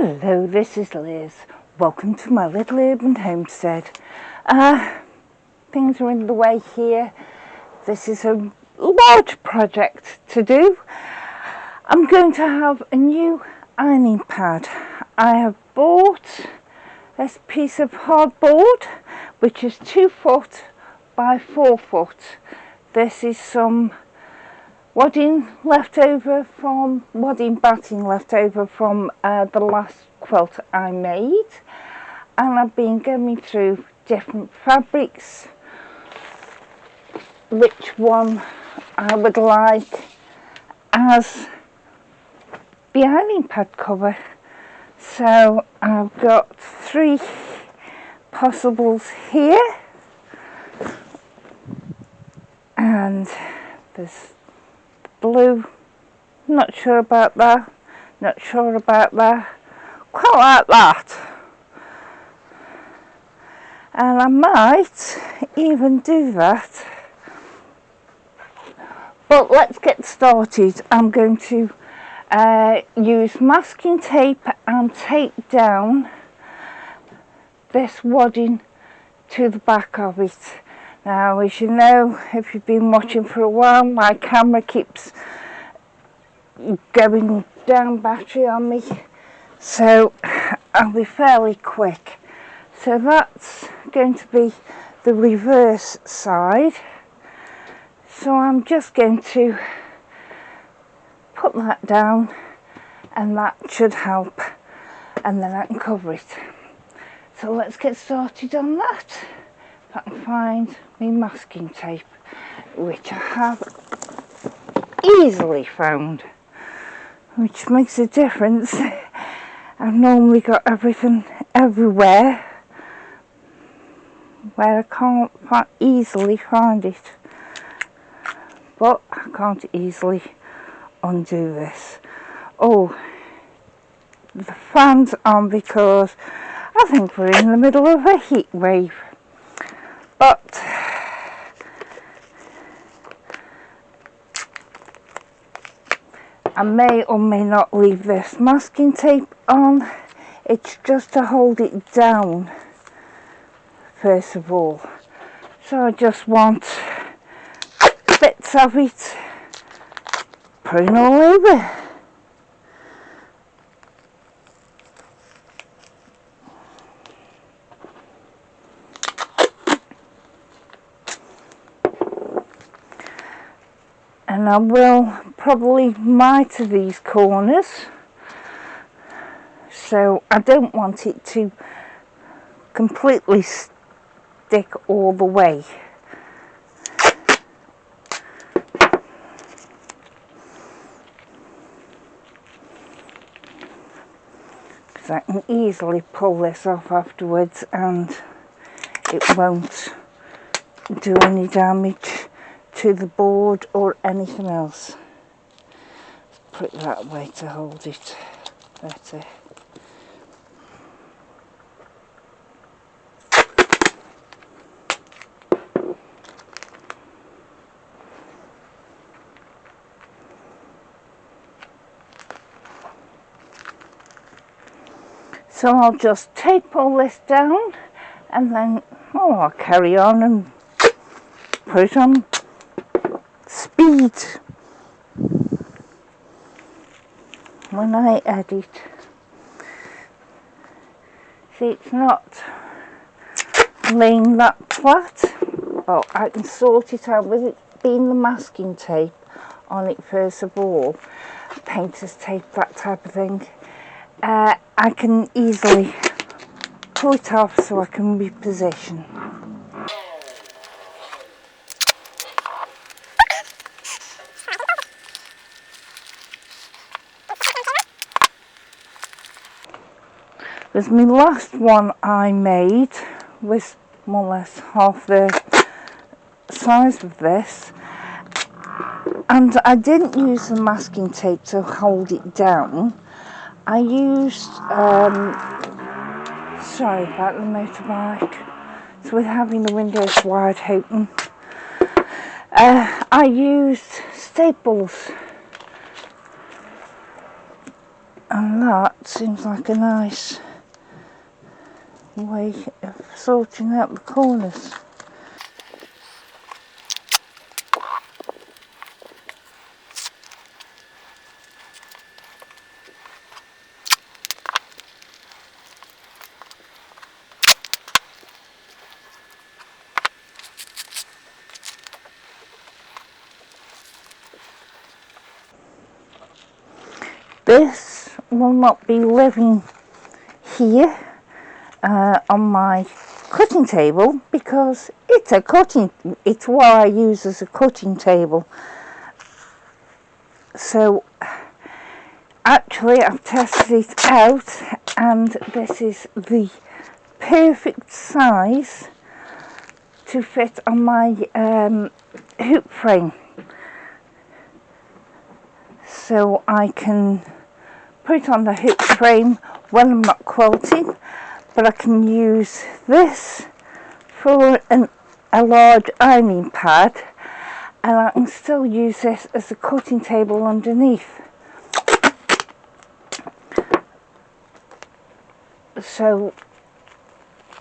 Hello, this is Liz. Welcome to my little urban homestead. Things are in the way here. This is a large project to do. I'm going to have a new ironing pad. I have bought this piece of hardboard, which is 2 foot by 4 foot. This is some wadding batting left over from the last quilt I made, and I've been going through different fabrics, which one I would like as the ironing pad cover. So I've got 3 possibles here, and there's blue, not sure about that, quite like that, and I might even do that. But let's get started. I'm going to use masking tape and tape down this wadding to the back of it. Now, as you know, if you've been watching for a while, my camera keeps going down battery on me, so I'll be fairly quick. So that's going to be the reverse side. So I'm just going to put that down, and that should help, and then I can cover it. So let's get started on that. If I can find my masking tape, which I have easily found, which makes a difference. I've normally got everything everywhere where I can't easily find it, but I can't easily undo this. Oh, the fan's on because I think we're in the middle of a heat wave. But I may or may not leave this masking tape on. It's just to hold it down first of all. So I just want bits of it putting all over. And I will probably miter these corners, so I don't want it to completely stick all the way. Because I can easily pull this off afterwards and it won't do any damage to the board or anything else. Let's put it that way to hold it better. So I'll just tape all this down, and then I'll carry on and put it on speed when I edit. See, it's not laying that flat, but I can sort it out with it being the masking tape on it first of all, painter's tape, that type of thing. I can easily pull it off so I can reposition. Because my last one I made was more or less half the size of this, and I didn't use the masking tape to hold it down. I used, sorry about the motorbike, so with having the windows wide open, I used staples And that seems like a nice way of sorting out the corners. This will not be living here on my cutting table because it's what I use as a cutting table. So actually I've tested it out and this is the perfect size to fit on my hoop frame. So I can put it on the hoop frame when I'm not quilting, but I can use this for a large ironing pad, and I can still use this as a cutting table underneath. So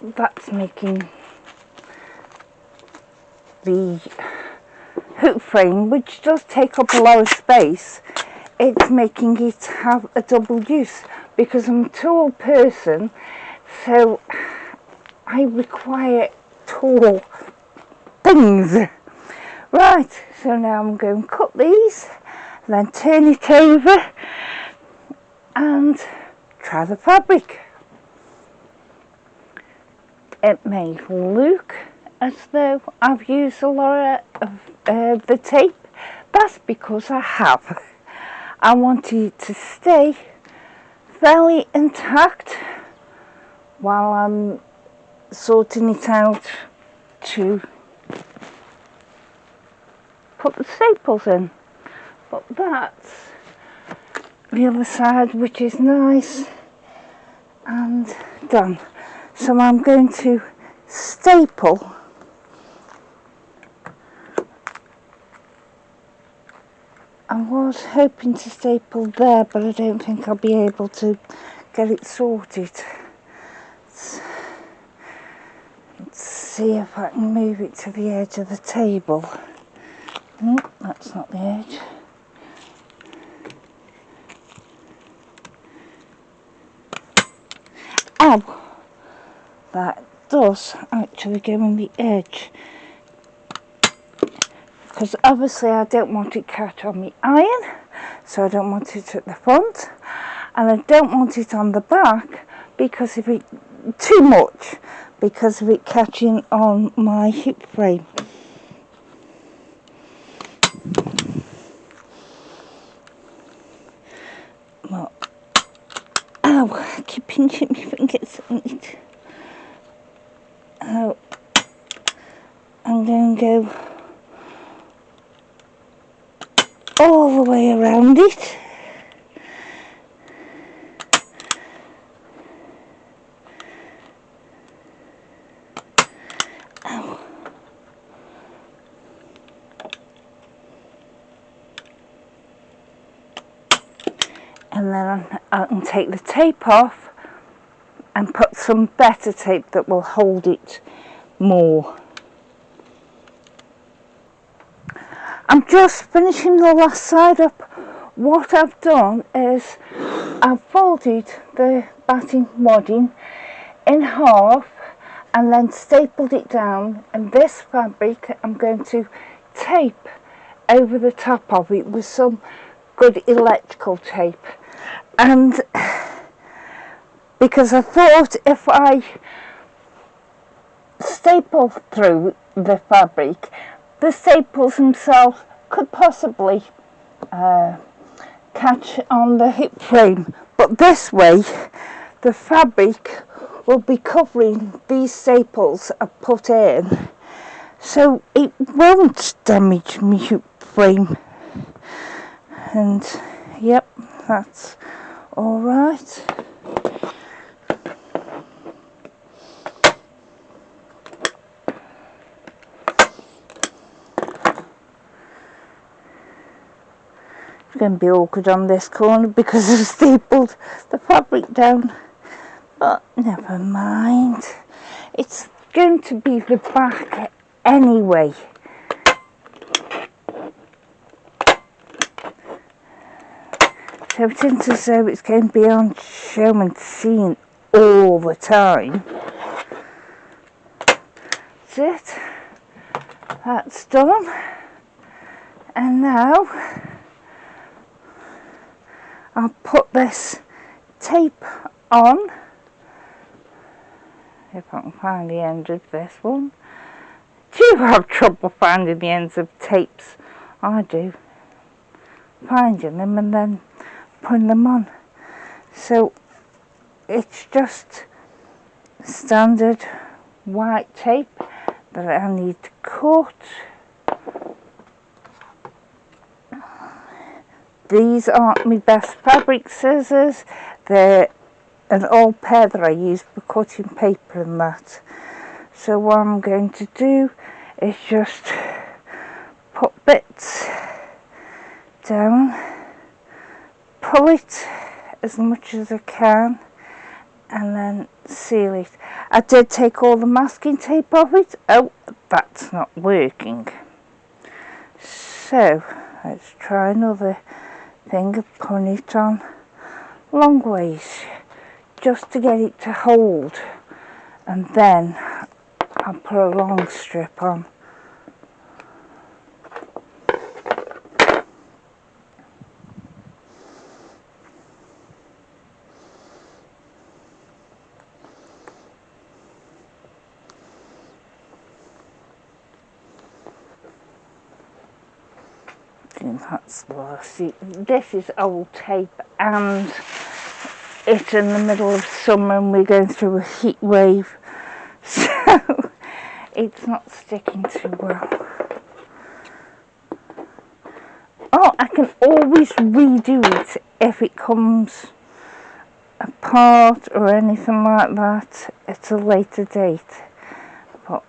that's making the hoop frame, which does take up a lot of space, it's making it have a double use because I'm a tall person, so I require tall things. Right, so now I'm going to cut these, then turn it over and try the fabric. It may look as though I've used a lot of the tape. That's because I have. I want it to stay fairly intact while I'm sorting it out to put the staples in. But that's the other side, which is nice and done. So I'm going to staple I was hoping to staple there, but I don't think I'll be able to get it sorted. Let's see if I can move it to the edge of the table. Nope, that's not the edge. Ow! That does actually go in the edge. Because obviously I don't want it catch on the iron, so I don't want it at the front, and I don't want it on the back because of it too much, because of it catching on my hip frame. Well, ow, I keep pinching my fingers on it. Oh, I'm going to go all the way around it. Ow. And then I can take the tape off and put some better tape that will hold it more. I'm just finishing the last side up. What I've done is I've folded the batting wadding in half and then stapled it down, and this fabric I'm going to tape over the top of it with some good electrical tape. And because I thought if I staple through the fabric, the staples themselves could possibly catch on the hip frame, but this way the fabric will be covering these staples I've put in, so it won't damage my hip frame. And yep, that's all right. going to be awkward on this corner because I've stapled the fabric down, but never mind, it's going to be the back anyway. So it isn't as though it's going to be on show and seen all the time. That's it. That's done. And now I'll put this tape on. If I can find the end of this one. Do you have trouble finding the ends of tapes? I do. Finding them and then putting them on. So it's just standard white tape that I need to cut. These aren't my best fabric scissors. They're an old pair that I use for cutting paper and that. So what I'm going to do is just put bits down, pull it as much as I can, and then seal it. I did take all the masking tape off it. Oh, that's not working. So let's try another thing of putting it on long ways just to get it to hold, and then I'll put a long strip on. That's see, this is old tape, and it's in the middle of summer and we're going through a heat wave, so it's not sticking too well. Oh, I can always redo it if it comes apart or anything like that at a later date. But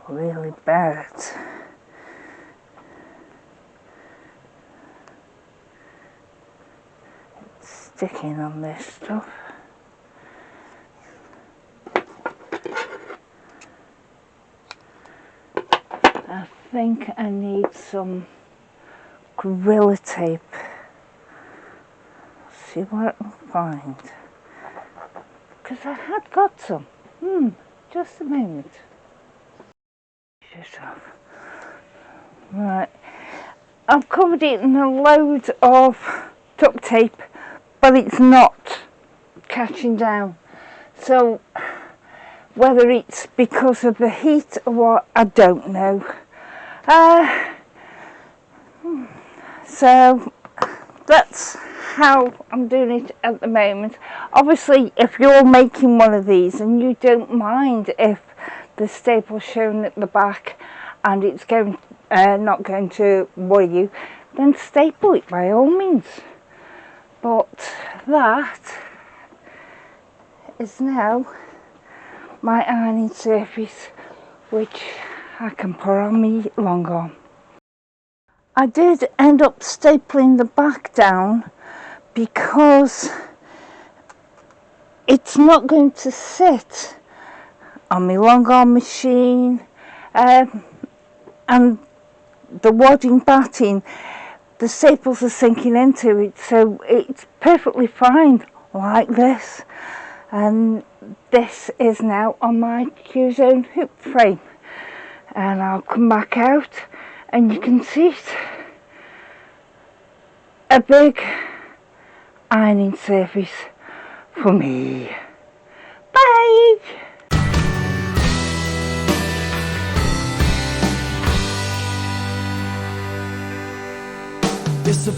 really bad. It's sticking on this stuff. I think I need some Gorilla Tape. See what I can find. Because I had got some. Just a moment. Right, I've covered it in a load of duct tape, but it's not catching down. So whether it's because of the heat or what, I don't know. So that's how I'm doing it at the moment. Obviously, if you're making one of these and you don't mind if the staple's shown at the back and it's going not going to worry you, then staple it by all means. But that is now my ironing surface, which I can put on me long arm. I did end up stapling the back down because it's not going to sit on my long arm machine, and the wadding batting, the staples are sinking into it, so it's perfectly fine like this. And this is now on my Q-Zone hoop frame, and I'll come back out and you can see it. A big ironing surface for me. Bye! It's a